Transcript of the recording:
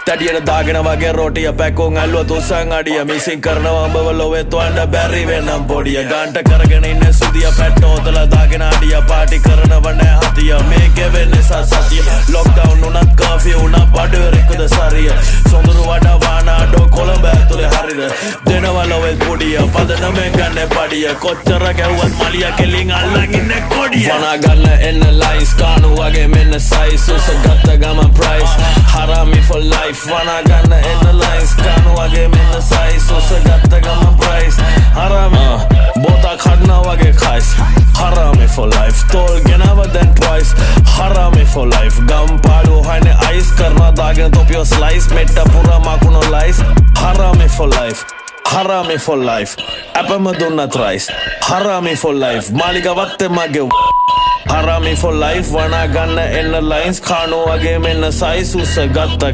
තැටියට දාගෙන වගේ රෝටිය පැකෝන් ඇල්ලුව තුස්සන් අඩිය මිසින් කරනවා අඹව ලොවේ තුවන්ඩ බැරි වෙනම් පොඩිය ගන්ට කරගෙන ඉන්න සුදිය පැට්ටෝතල දාගෙන අඩිය පාටි කරනව නෑ හතිය මේකෙ වෙන්නේ සතිය ලොක්ඩවුන් උනත් කර්ෆියු උනත් බඩුවරෙකුද සරිය සොඳුරු වඩා වානාඩෝ කොළඹ ඇතුලේ හරිද දෙනවා ලොවෙත් පොඩිය පදනමෙන් ගන්න පඩිය කොච්චර ගැව්වත් මලිය කෙලින් අල්ලන් ඉන්නේ කොඩිය වනා ගන්න එන්න ලයින්ස් කානු වගේ මෙන්න සයිස් උස ගත්ත ගමන් ප්‍රයිස් හරාමි for life වනා ගන්න එන්න ලයින්ස් කානු වගේ මෙන්න සයිස් උස ගත්ත ගමන් ප්‍රයිස් හරාමි බෝතා කඩනා වගේ කයිස් හරාමි for life තෝල් ගෙනව දැන් twice හරාමි for life ගම් පාඩු හයිනේ අයිස් කරනා දාගෙන තොපියෝ ස්ලයිස් මෙට්ට පුරා මකුණු ලයිස් හරාමි for life Harami for life Apama dunnat rice Harami for life Maliga watte mage Harami for life Wana ganna enna lines Khanu wage menna size usa gatta